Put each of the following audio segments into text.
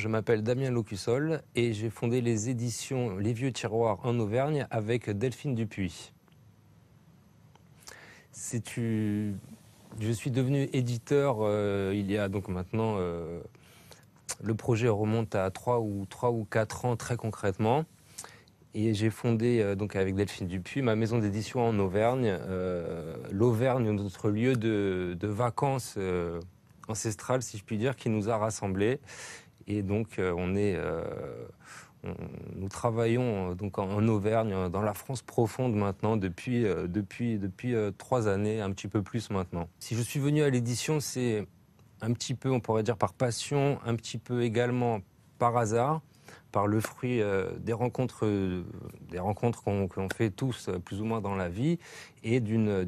je m'appelle Damien Locussol et j'ai fondé les éditions Les Vieux Tiroirs en Auvergne avec Delphine Dupuis. Je suis devenu éditeur il y a donc maintenant... le projet remonte à 3 ou 4 ans très concrètement. Et j'ai fondé donc avec Delphine Dupuis ma maison d'édition en Auvergne. L'Auvergne, notre lieu de vacances ancestrales, si je puis dire, qui nous a rassemblés. Et donc nous travaillons donc en Auvergne, dans la France profonde maintenant, depuis 3 années, un petit peu plus maintenant. Si je suis venu à l'édition, c'est un petit peu, on pourrait dire, par passion, un petit peu également par hasard, par le fruit des rencontres qu'on fait tous plus ou moins dans la vie, et d'une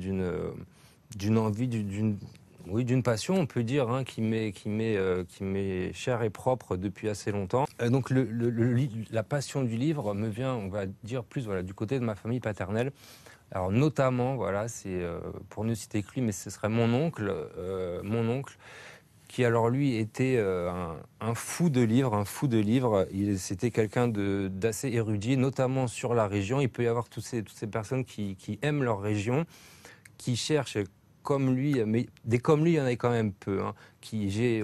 envie, d'une passion, on peut dire, hein, qui m'est chère et propre depuis assez longtemps. Donc la passion du livre me vient, on va dire, plus du côté de ma famille paternelle. Alors notamment, c'est pour ne citer que lui, mais ce serait mon oncle, qui alors lui était un fou de livres, C'était quelqu'un d'assez érudit, notamment sur la région. Il peut y avoir toutes ces personnes qui aiment leur région, qui cherchent comme lui, mais comme lui, il y en a quand même peu. Hein,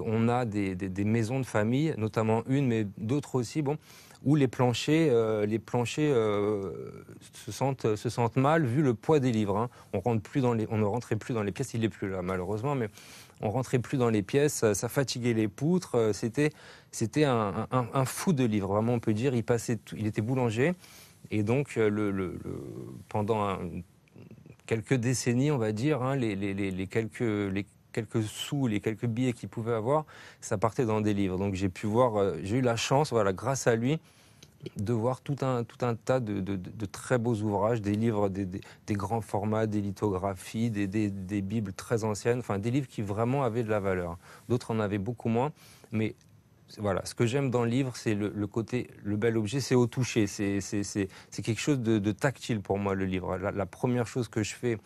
on a des maisons de famille, notamment une, mais d'autres aussi, où les planchers se sentent mal vu le poids des livres. Hein. On ne rentrait plus dans les pièces, il n'est plus là malheureusement, mais on rentrait plus dans les pièces, ça fatiguait les poutres. C'était un fou de livres, vraiment on peut dire. Il était boulanger et donc pendant quelques décennies, on va dire, hein, les quelques sous, les quelques billets qu'il pouvait avoir, ça partait dans des livres. Donc j'ai eu la chance, grâce à lui, de voir tout un tas de très beaux ouvrages, des livres, des grands formats, des lithographies, des bibles très anciennes, enfin des livres qui vraiment avaient de la valeur. D'autres en avaient beaucoup moins, mais voilà, ce que j'aime dans le livre, c'est le côté, le bel objet, c'est au toucher, c'est quelque chose de tactile pour moi, le livre. La première chose que je fais,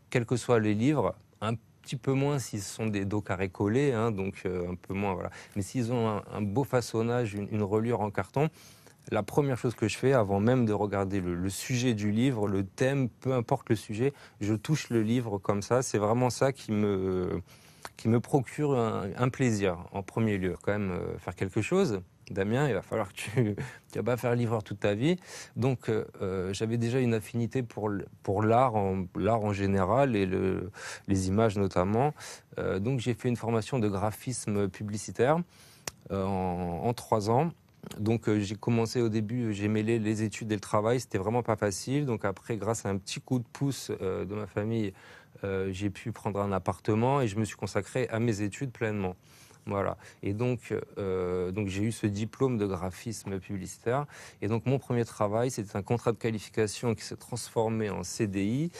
quels que soient les livres, un petit peu moins s'ils sont des dos carrés collés, hein, donc un peu moins, voilà. Mais s'ils ont un beau façonnage, une reliure en carton, la première chose que je fais, avant même de regarder le sujet du livre, le thème, peu importe le sujet, je touche le livre comme ça. C'est vraiment ça qui me procure un plaisir, en premier lieu. Quand même faire quelque chose. Damien, il va falloir que tu vas pas faire livreur toute ta vie. Donc, j'avais déjà une affinité pour l'art en général et les images notamment. Donc, j'ai fait une formation de graphisme publicitaire en 3 ans. Donc j'ai commencé au début, j'ai mêlé les études et le travail, c'était vraiment pas facile. Donc après, grâce à un petit coup de pouce de ma famille, j'ai pu prendre un appartement et je me suis consacré à mes études pleinement. Voilà. Et donc j'ai eu ce diplôme de graphisme publicitaire. Et donc mon premier travail, c'était un contrat de qualification qui s'est transformé en CDI.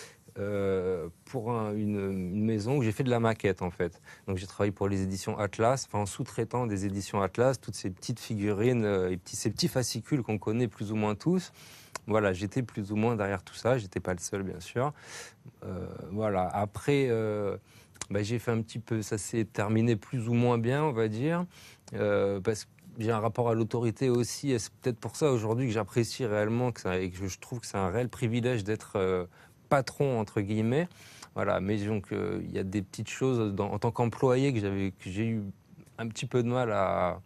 Pour une maison où j'ai fait de la maquette en fait. Donc j'ai travaillé pour les éditions Atlas, en sous-traitant des éditions Atlas, toutes ces petites figurines, ces petits fascicules qu'on connaît plus ou moins tous. Voilà, j'étais plus ou moins derrière tout ça, j'étais pas le seul bien sûr. Voilà, après j'ai fait un petit peu, ça s'est terminé plus ou moins bien on va dire, parce que j'ai un rapport à l'autorité aussi, et c'est peut-être pour ça aujourd'hui que j'apprécie réellement et que je trouve que c'est un réel privilège d'être patron entre guillemets, voilà. Mais donc il y a des petites choses en tant qu'employé que j'ai eu un petit peu de mal à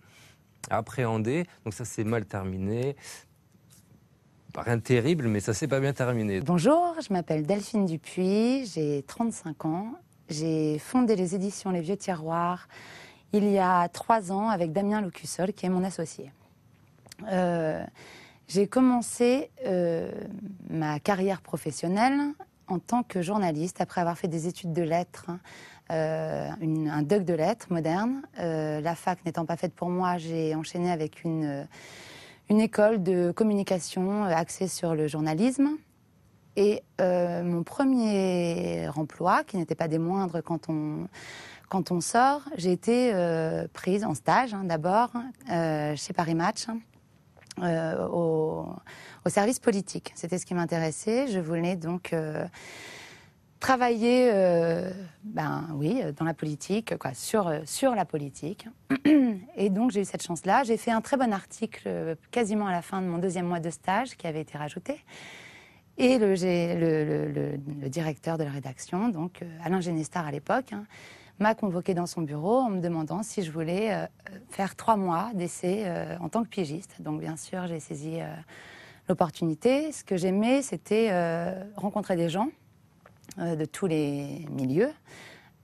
appréhender. Donc ça s'est mal terminé. Rien de terrible, mais ça s'est pas bien terminé. Bonjour, je m'appelle Delphine Dupuis, j'ai 35 ans. J'ai fondé les éditions Les Vieux Tiroirs il y a 3 ans avec Damien Locussol, qui est mon associé. J'ai commencé ma carrière professionnelle en tant que journaliste, après avoir fait des études de lettres, un doc de lettres moderne. La fac n'étant pas faite pour moi, j'ai enchaîné avec une école de communication axée sur le journalisme. Et mon premier emploi, qui n'était pas des moindres quand on sort, j'ai été prise en stage d'abord chez Paris Match. Au service politique. C'était ce qui m'intéressait. Je voulais donc travailler, oui, dans la politique, quoi, sur la politique. Et donc, j'ai eu cette chance-là. J'ai fait un très bon article quasiment à la fin de mon 2e mois de stage qui avait été rajouté. Et le directeur de la rédaction, donc Alain Génestar à l'époque, m'a convoqué dans son bureau en me demandant si je voulais faire 3 mois d'essai en tant que pigiste. Donc, bien sûr, j'ai saisi l'opportunité. Ce que j'aimais, c'était rencontrer des gens de tous les milieux.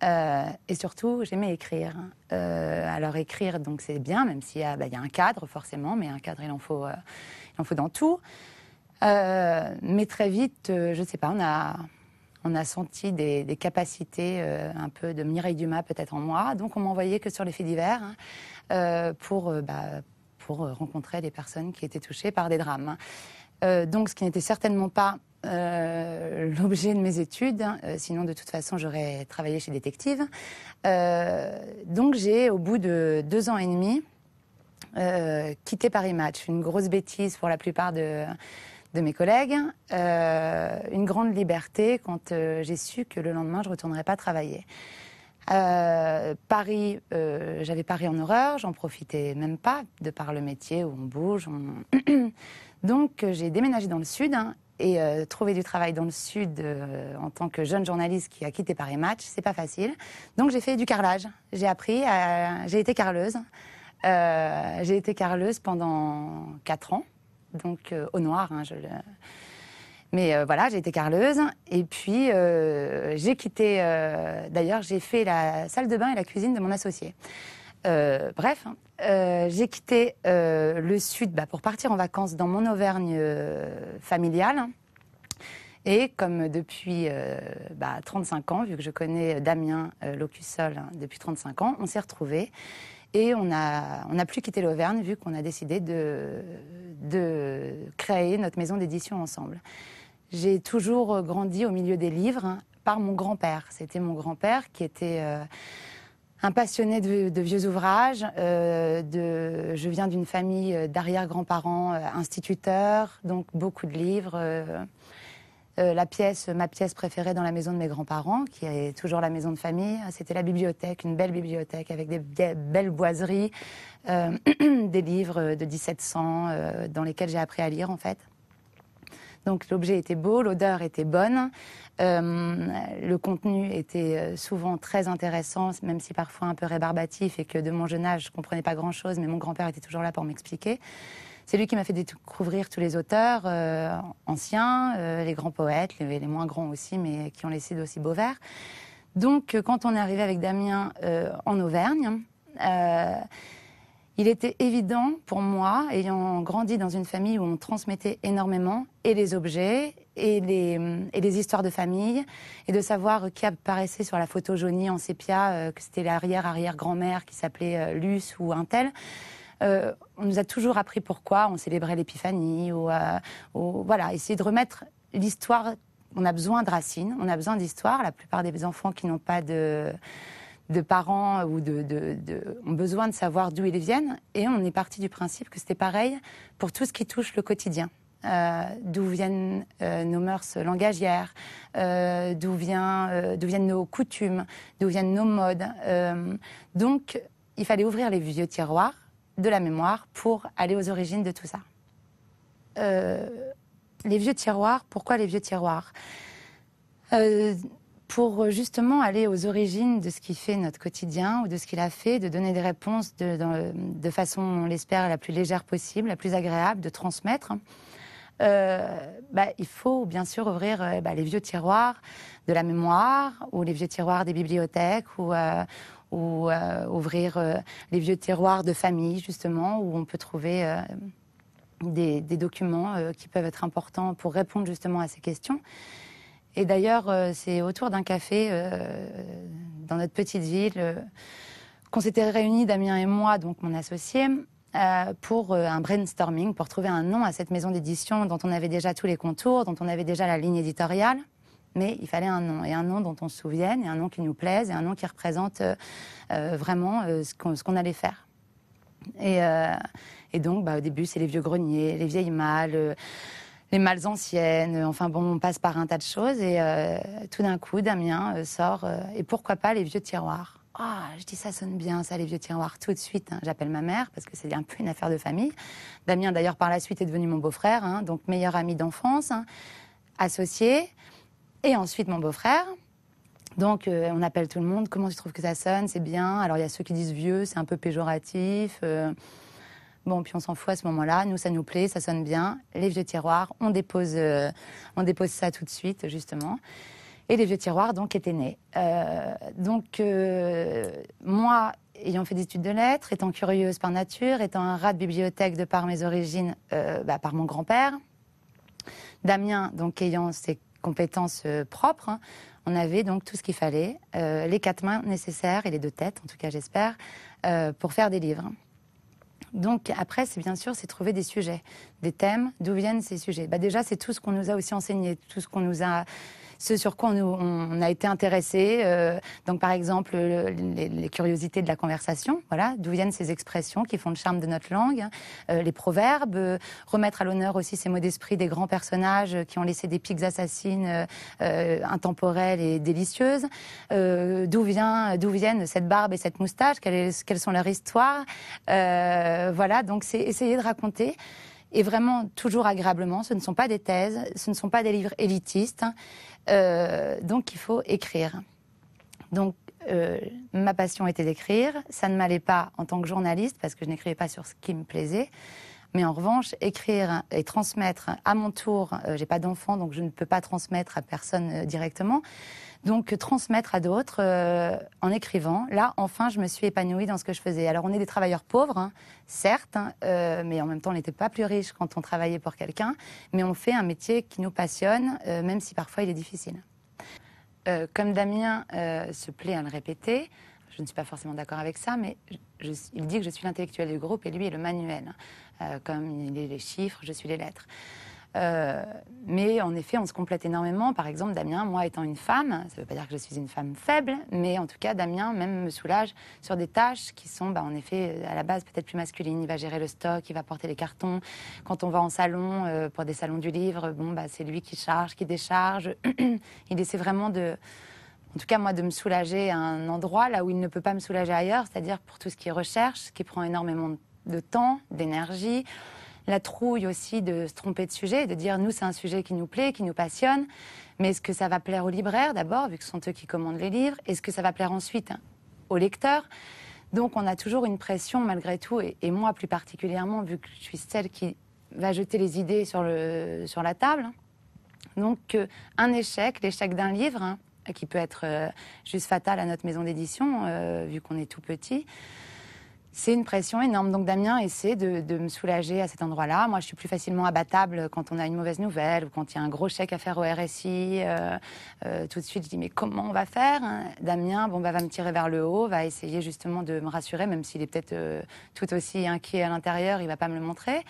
Et surtout, j'aimais écrire. Alors écrire, donc c'est bien, même s'il y a un cadre forcément, mais un cadre, il en faut dans tout. Mais très vite, je ne sais pas, on a senti des capacités un peu de Mireille Dumas peut-être en moi. Donc on m'envoyait que sur les faits divers pour rencontrer des personnes qui étaient touchées par des drames. Donc ce qui n'était certainement pas l'objet de mes études, sinon de toute façon j'aurais travaillé chez Détective. Donc j'ai, au bout de 2 ans et demi, quitté Paris Match. Une grosse bêtise pour la plupart de mes collègues, une grande liberté quand j'ai su que le lendemain je ne retournerais pas travailler. Paris, j'avais Paris en horreur, j'en profitais même pas, de par le métier où on bouge. Donc j'ai déménagé dans le sud. Et trouver du travail dans le Sud en tant que jeune journaliste qui a quitté Paris Match, c'est pas facile. Donc j'ai fait du carrelage. J'ai été carreleuse. J'ai été carreleuse pendant 4 ans, donc au noir. Mais voilà, j'ai été carreleuse. Et puis j'ai quitté. D'ailleurs, j'ai fait la salle de bain et la cuisine de mon associé. Bref, j'ai quitté le Sud pour partir en vacances dans mon Auvergne familiale. Et comme depuis 35 ans, vu que je connais Damien Locusol depuis 35 ans, on s'est retrouvés. Et on n'a plus quitté l'Auvergne vu qu'on a décidé de créer notre maison d'édition ensemble. J'ai toujours grandi au milieu des livres par mon grand-père. C'était mon grand-père qui était un passionné de vieux ouvrages. Je viens d'une famille d'arrière-grands-parents instituteurs, donc beaucoup de livres. Ma pièce préférée dans la maison de mes grands-parents, qui est toujours la maison de famille, c'était la bibliothèque, une belle bibliothèque avec des belles boiseries, des livres de 1700 dans lesquels j'ai appris à lire en fait. Donc l'objet était beau, l'odeur était bonne, le contenu était souvent très intéressant, même si parfois un peu rébarbatif et que de mon jeune âge je ne comprenais pas grand-chose, mais mon grand-père était toujours là pour m'expliquer. C'est lui qui m'a fait découvrir tous les auteurs anciens, les grands poètes, les moins grands aussi, mais qui ont laissé d'aussi beaux vers. Donc quand on est arrivé avec Damien en Auvergne, il était évident pour moi, ayant grandi dans une famille où on transmettait énormément, et les objets, et les histoires de famille, et de savoir qui apparaissait sur la photo jaunie en sépia, que c'était l'arrière-arrière-grand-mère qui s'appelait Luce ou un tel. On nous a toujours appris pourquoi on célébrait l'épiphanie, ou voilà, essayer de remettre l'histoire. On a besoin de racines, on a besoin d'histoire. La plupart des enfants qui n'ont pas de parents ou ont besoin de savoir d'où ils viennent. Et on est parti du principe que c'était pareil pour tout ce qui touche le quotidien. D'où viennent nos mœurs langagières, d'où viennent nos coutumes, d'où viennent nos modes. Donc, il fallait ouvrir les vieux tiroirs de la mémoire pour aller aux origines de tout ça. Les vieux tiroirs, pourquoi les vieux tiroirs ? Pour justement aller aux origines de ce qui fait notre quotidien ou de ce qu'il a fait, de donner des réponses de façon, on l'espère, la plus légère possible, la plus agréable, de transmettre. Il faut bien sûr ouvrir les vieux tiroirs de la mémoire ou les vieux tiroirs des bibliothèques ou ouvrir les vieux tiroirs de famille, justement, où on peut trouver des documents qui peuvent être importants pour répondre justement à ces questions. Et d'ailleurs, c'est autour d'un café dans notre petite ville qu'on s'était réunis, Damien et moi, donc mon associé, pour un brainstorming, pour trouver un nom à cette maison d'édition dont on avait déjà tous les contours, dont on avait déjà la ligne éditoriale. Mais il fallait un nom, et un nom dont on se souvienne, et un nom qui nous plaise, et un nom qui représente vraiment ce qu'on allait faire. Et donc, au début, c'est les vieux greniers, les vieilles malles, les malles anciennes, enfin bon, on passe par un tas de choses et tout d'un coup, Damien sort et pourquoi pas les vieux tiroirs. Ah, je dis ça sonne bien, ça, les vieux tiroirs, tout de suite. Hein, j'appelle ma mère parce que c'est un peu une affaire de famille. Damien, d'ailleurs, par la suite, est devenu mon beau-frère, hein, donc meilleur ami d'enfance, hein, associé, et ensuite mon beau-frère. Donc, on appelle tout le monde. Comment tu trouves que ça sonne? C'est bien. Alors, il y a ceux qui disent vieux, c'est un peu péjoratif. Bon, puis on s'en fout à ce moment-là. Nous, ça nous plaît, ça sonne bien. Les vieux tiroirs, on dépose ça tout de suite, justement. Et les vieux tiroirs, donc, étaient nés. Moi, ayant fait des études de lettres, étant curieuse par nature, étant un rat de bibliothèque de par mes origines, par mon grand-père, Damien, donc, ayant ses compétences propres, hein, on avait donc tout ce qu'il fallait, les 4 mains nécessaires, et les 2 têtes, en tout cas, j'espère, pour faire des livres. Donc après, c'est trouver des sujets, des thèmes, d'où viennent ces sujets. Déjà, c'est tout ce qu'on nous a aussi enseigné, ce sur quoi on a été intéressé. Donc par exemple, les curiosités de la conversation, voilà, d'où viennent ces expressions qui font le charme de notre langue, les proverbes, remettre à l'honneur aussi ces mots d'esprit des grands personnages qui ont laissé des piques assassines intemporelles et délicieuses. D'où viennent cette barbe et cette moustache, quelles sont leurs histoires. Voilà, donc c'est essayer de raconter. Et vraiment, toujours agréablement, ce ne sont pas des thèses, ce ne sont pas des livres élitistes, donc il faut écrire. Donc ma passion était d'écrire, ça ne m'allait pas en tant que journaliste, parce que je n'écrivais pas sur ce qui me plaisait, mais en revanche, écrire et transmettre à mon tour, j'ai pas d'enfant, donc je ne peux pas transmettre à personne directement, donc transmettre à d'autres en écrivant. Là, enfin, je me suis épanouie dans ce que je faisais. Alors, on est des travailleurs pauvres, hein, certes, hein, mais en même temps, on n'était pas plus riches quand on travaillait pour quelqu'un. Mais on fait un métier qui nous passionne, même si parfois il est difficile. Comme Damien se plaît à le répéter, je ne suis pas forcément d'accord avec ça, mais il dit que je suis l'intellectuel du groupe et lui est le manuel. Comme il est les chiffres, je suis les lettres. Mais en effet, on se complète énormément. Par exemple, Damien, moi étant une femme, ça ne veut pas dire que je suis une femme faible, mais en tout cas, Damien même me soulage sur des tâches qui sont, en effet, à la base peut-être plus masculines. Il va gérer le stock, il va porter les cartons. Quand on va en salon, pour des salons du livre, c'est lui qui charge, qui décharge. Il essaie vraiment en tout cas, moi, de me soulager à un endroit là où il ne peut pas me soulager ailleurs, c'est-à-dire pour tout ce qui est recherche, qui prend énormément de temps, d'énergie. La trouille aussi de se tromper de sujet, de dire nous c'est un sujet qui nous plaît, qui nous passionne, mais est-ce que ça va plaire aux libraires d'abord, vu que ce sont eux qui commandent les livres? Est-ce que ça va plaire ensuite aux lecteurs? Donc on a toujours une pression malgré tout, et moi plus particulièrement, vu que je suis celle qui va jeter les idées sur la table. Donc un échec, l'échec d'un livre, qui peut être juste fatal à notre maison d'édition, vu qu'on est tout petit, c'est une pression énorme. Donc Damien essaie de me soulager à cet endroit-là. Moi, je suis plus facilement abattable quand on a une mauvaise nouvelle ou quand il y a un gros chèque à faire au RSI. Tout de suite, je dis mais comment on va faire? Damien, va me tirer vers le haut, va essayer justement de me rassurer, même s'il est peut-être tout aussi inquiet à l'intérieur, il va pas me le montrer.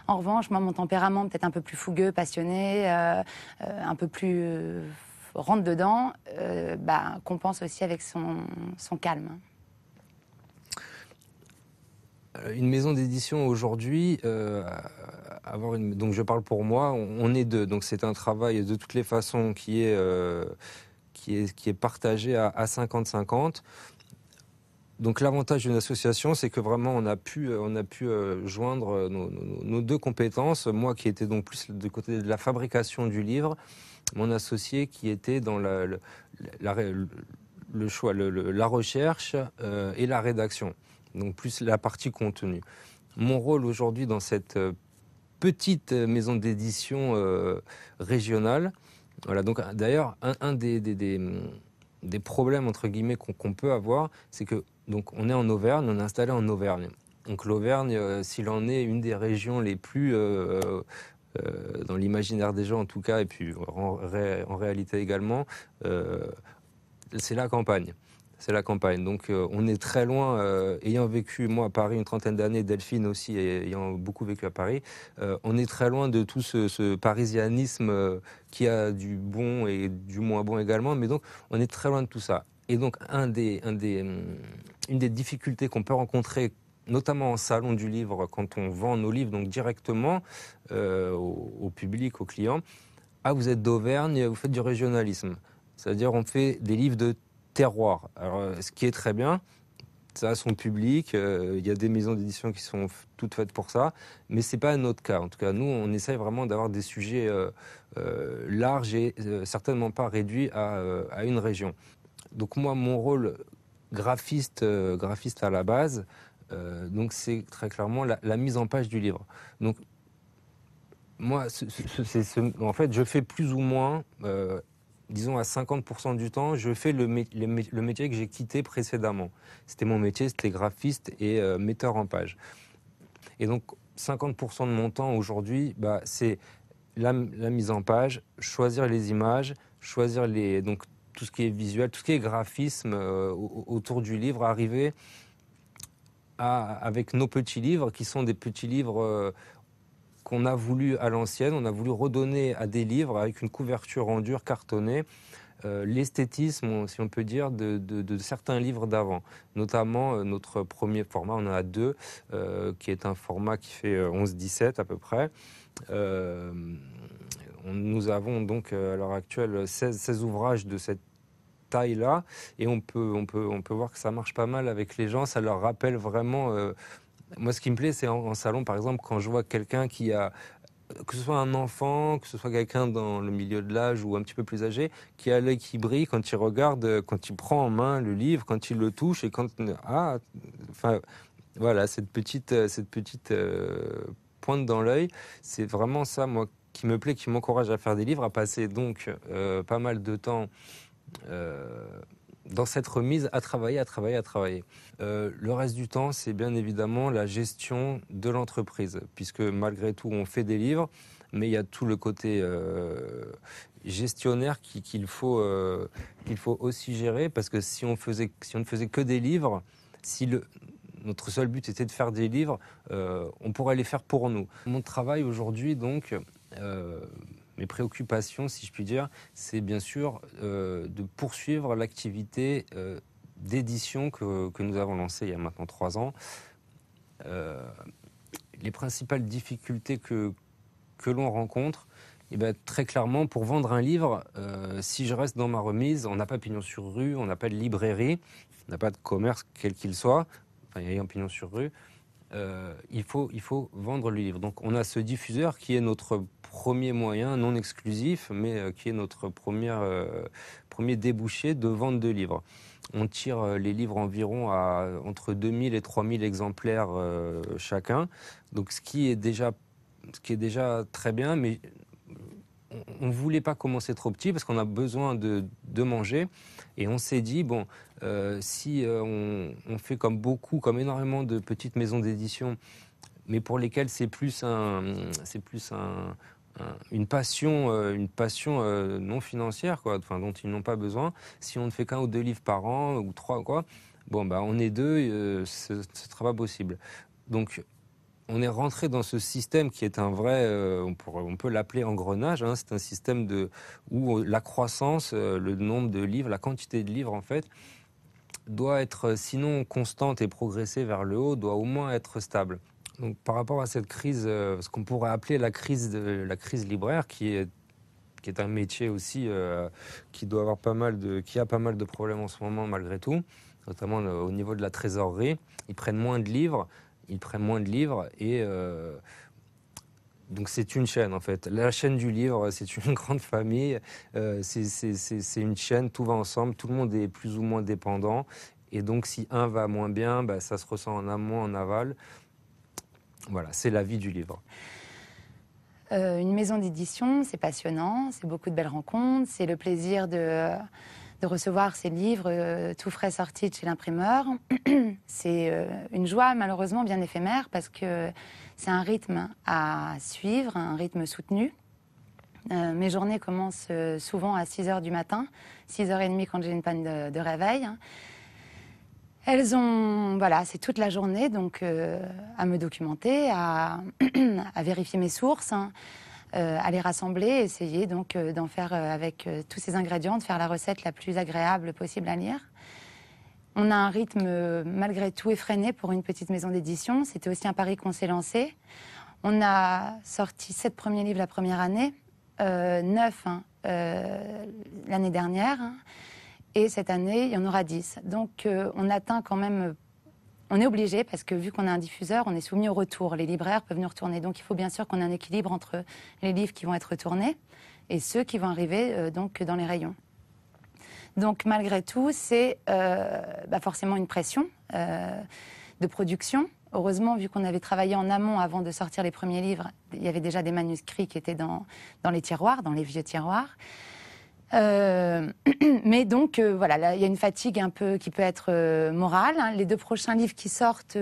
En revanche, moi, mon tempérament peut-être un peu plus fougueux, passionné, un peu plus rentre dedans, compense aussi avec son calme. Une maison d'édition aujourd'hui, donc je parle pour moi, on est deux, donc c'est un travail de toutes les façons qui est partagé à 50-50. Donc l'avantage d'une association, c'est que vraiment on a pu joindre nos deux compétences. Moi qui étais donc plus du côté de la fabrication du livre, mon associé qui était dans le choix, la recherche et la rédaction. Donc plus la partie contenu. Mon rôle aujourd'hui dans cette petite maison d'édition régionale, voilà. Donc d'ailleurs un des problèmes entre guillemets qu'on peut avoir, c'est que donc on est en Auvergne, on est installé en Auvergne. Donc l'Auvergne, s'il en est une des régions les plus dans l'imaginaire des gens en tout cas, et puis en réalité également, c'est la campagne. C'est la campagne. Donc on est très loin, ayant vécu moi à Paris une trentaine d'années, Delphine aussi ayant beaucoup vécu à Paris, on est très loin de tout ce parisianisme qui a du bon et du moins bon également, mais donc on est très loin de tout ça. Et donc une des difficultés qu'on peut rencontrer notamment en salon du livre, quand on vend nos livres donc directement au public, aux clients. Ah, vous êtes d'Auvergne, vous faites du régionalisme. C'est-à-dire on fait des livres de terroir. Alors, ce qui est très bien, ça a son public, il y a des maisons d'édition qui sont toutes faites pour ça, mais ce n'est pas notre cas. En tout cas, nous, on essaye vraiment d'avoir des sujets larges et certainement pas réduits à une région. Donc moi, mon rôle graphiste à la base, donc c'est très clairement la mise en page du livre. Donc moi, en fait, je fais plus ou moins, disons à 50% du temps, je fais le métier que j'ai quitté précédemment. C'était mon métier, c'était graphiste et metteur en page. Et donc 50% de mon temps aujourd'hui, c'est la mise en page, choisir les images, choisir donc tout ce qui est visuel, tout ce qui est graphisme autour du livre, arriver avec nos petits livres qui sont des petits livres qu'on a voulu à l'ancienne, on a voulu redonner à des livres avec une couverture en dur cartonnée, l'esthétisme, si on peut dire, de certains livres d'avant. Notamment notre premier format, on en a deux, qui est un format qui fait 11-17 à peu près. Nous avons donc à l'heure actuelle 16 ouvrages de cette taille-là, et on peut voir que ça marche pas mal avec les gens, ça leur rappelle vraiment... moi, ce qui me plaît, c'est en salon, par exemple, quand je vois quelqu'un qui a, que ce soit un enfant, que ce soit quelqu'un dans le milieu de l'âge ou un petit peu plus âgé, qui a l'œil qui brille quand il regarde, quand il prend en main le livre, quand il le touche et quand... enfin, voilà, cette petite pointe dans l'œil, c'est vraiment ça, moi, qui me plaît, qui m'encourage à faire des livres, à passer donc pas mal de temps... dans cette remise, à travailler. Le reste du temps, c'est bien évidemment la gestion de l'entreprise, puisque malgré tout, on fait des livres, mais il y a tout le côté gestionnaire qu'il faut aussi gérer, parce que si on ne faisait que des livres, notre seul but était de faire des livres, on pourrait les faire pour nous. Mon travail aujourd'hui, donc... mes préoccupations, si je puis dire, c'est bien sûr de poursuivre l'activité d'édition que nous avons lancée il y a maintenant 3 ans. Les principales difficultés que l'on rencontre, très clairement, pour vendre un livre, si je reste dans ma remise, on n'a pas pignon sur rue, on n'a pas de librairie, on n'a pas de commerce quel qu'il soit, enfin il y a un pignon sur rue, il faut vendre le livre. Donc on a ce diffuseur qui est notre premier moyen, non exclusif, mais qui est notre premier débouché de vente de livres. On tire les livres environ à entre 2000 et 3000 exemplaires chacun, donc ce qui est déjà très bien, mais on ne voulait pas commencer trop petit parce qu'on a besoin de manger, et on s'est dit, si on fait comme énormément de petites maisons d'édition, mais pour lesquelles c'est plus une passion non financière, quoi, enfin, dont ils n'ont pas besoin. Si on ne fait qu'1 ou 2 livres par an, ou 3, quoi, on est deux, ce ne sera pas possible. Donc, on est rentré dans ce système qui est un vrai, on peut l'appeler engrenage, hein, c'est un système où la croissance, le nombre de livres, la quantité de livres, en fait, doit être, sinon constante et progresser vers le haut, doit au moins être stable. Donc, par rapport à cette crise, ce qu'on pourrait appeler la crise libraire, qui est un métier aussi qui a pas mal de problèmes en ce moment malgré tout, notamment au niveau de la trésorerie. Ils prennent moins de livres et donc c'est une chaîne en fait. La chaîne du livre, c'est une grande famille, c'est une chaîne, tout va ensemble, tout le monde est plus ou moins dépendant, et donc si un va moins bien, ça se ressent en amont, en aval. Voilà, c'est la vie du livre. Une maison d'édition, c'est passionnant, c'est beaucoup de belles rencontres, c'est le plaisir de recevoir ces livres tout frais sortis de chez l'imprimeur. C'est une joie malheureusement bien éphémère parce que c'est un rythme à suivre, un rythme soutenu. Mes journées commencent souvent à 6h du matin, 6h30 quand j'ai une panne de réveil. C'est toute la journée, donc à me documenter, à vérifier mes sources, à les rassembler, essayer donc d'en faire avec tous ces ingrédients, de faire la recette la plus agréable possible à lire. On a un rythme malgré tout effréné pour une petite maison d'édition. C'était aussi un pari qu'on s'est lancé. On a sorti 7 premiers livres la première année, 9 l'année dernière, et cette année, il y en aura 10. Donc on atteint quand même... On est obligé, parce que vu qu'on a un diffuseur, on est soumis au retour. Les libraires peuvent nous retourner. Donc il faut bien sûr qu'on ait un équilibre entre les livres qui vont être retournés et ceux qui vont arriver donc dans les rayons. Donc malgré tout, c'est forcément une pression de production. Heureusement, vu qu'on avait travaillé en amont avant de sortir les premiers livres, il y avait déjà des manuscrits qui étaient dans les tiroirs, dans les vieux tiroirs. Mais donc, voilà, là, il y a une fatigue un peu qui peut être morale. Hein. Les 2 prochains livres qui sortent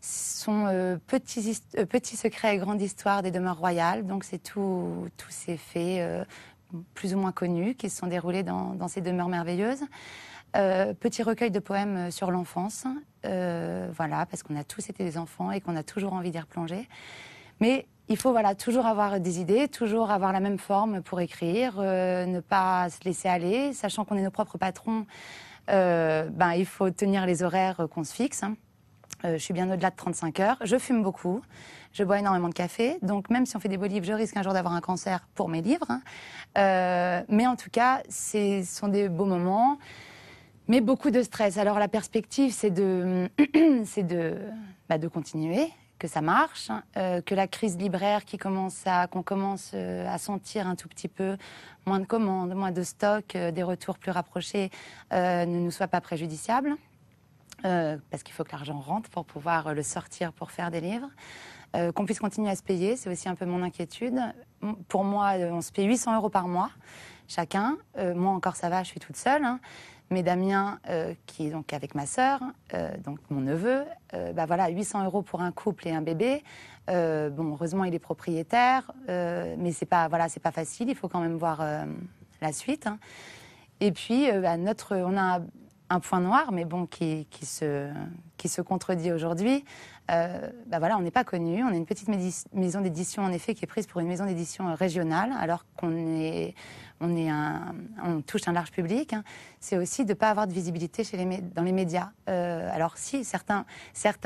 sont Petits secrets et grande histoire des demeures royales. Donc, c'est tous ces faits plus ou moins connus qui se sont déroulés dans ces demeures merveilleuses. Petit recueil de poèmes sur l'enfance. Voilà, parce qu'on a tous été des enfants et qu'on a toujours envie d'y replonger. Mais il faut toujours avoir des idées, toujours avoir la même forme pour écrire, ne pas se laisser aller, sachant qu'on est nos propres patrons. Il faut tenir les horaires qu'on se fixe. Hein. Je suis bien au-delà de 35 heures. Je fume beaucoup. Je bois énormément de café. Donc, même si on fait des beaux livres, je risque un jour d'avoir un cancer pour mes livres. Hein. Mais en tout cas, ce sont des beaux moments. Mais beaucoup de stress. Alors, la perspective, c'est de continuer, que ça marche, que la crise libraire qu'on commence à sentir un tout petit peu, moins de commandes, moins de stock, des retours plus rapprochés, ne nous soit pas préjudiciable, parce qu'il faut que l'argent rentre pour pouvoir le sortir pour faire des livres, qu'on puisse continuer à se payer, c'est aussi un peu mon inquiétude. Pour moi, on se paye 800 € par mois, chacun. Moi encore ça va, je suis toute seule, hein. Mais Damien, qui est donc avec ma sœur, donc mon neveu, 800 € pour un couple et un bébé. Heureusement, il est propriétaire, mais c'est pas facile. Il faut quand même voir la suite. Hein. Et puis, on a un point noir, mais bon, qui se contredit aujourd'hui. On n'est pas connu. On est une petite maison d'édition, en effet, qui est prise pour une maison d'édition régionale, alors qu'on touche un large public. Hein. C'est aussi de ne pas avoir de visibilité dans les médias. Alors si, certains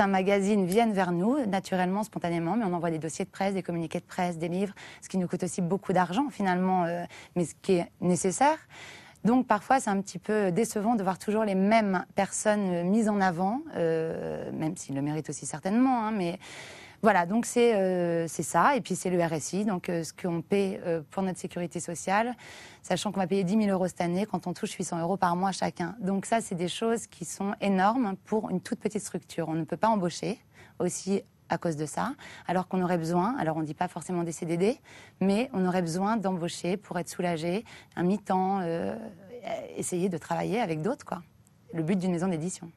magazines viennent vers nous, naturellement, spontanément, mais on envoie des dossiers de presse, des communiqués de presse, des livres, ce qui nous coûte aussi beaucoup d'argent, finalement, mais ce qui est nécessaire. Donc parfois, c'est un petit peu décevant de voir toujours les mêmes personnes mises en avant, même s'ils le méritent aussi certainement. Hein, mais voilà, donc c'est ça. Et puis c'est le RSI, donc ce qu'on paie pour notre sécurité sociale, sachant qu'on va payer 10 000 € cette année quand on touche 800 € par mois chacun. Donc ça, c'est des choses qui sont énormes pour une toute petite structure. On ne peut pas embaucher aussi à cause de ça, alors qu'on aurait besoin, alors on ne dit pas forcément des CDD, mais on aurait besoin d'embaucher pour être soulagé, un mi-temps, essayer de travailler avec d'autres, quoi. Le but d'une maison d'édition.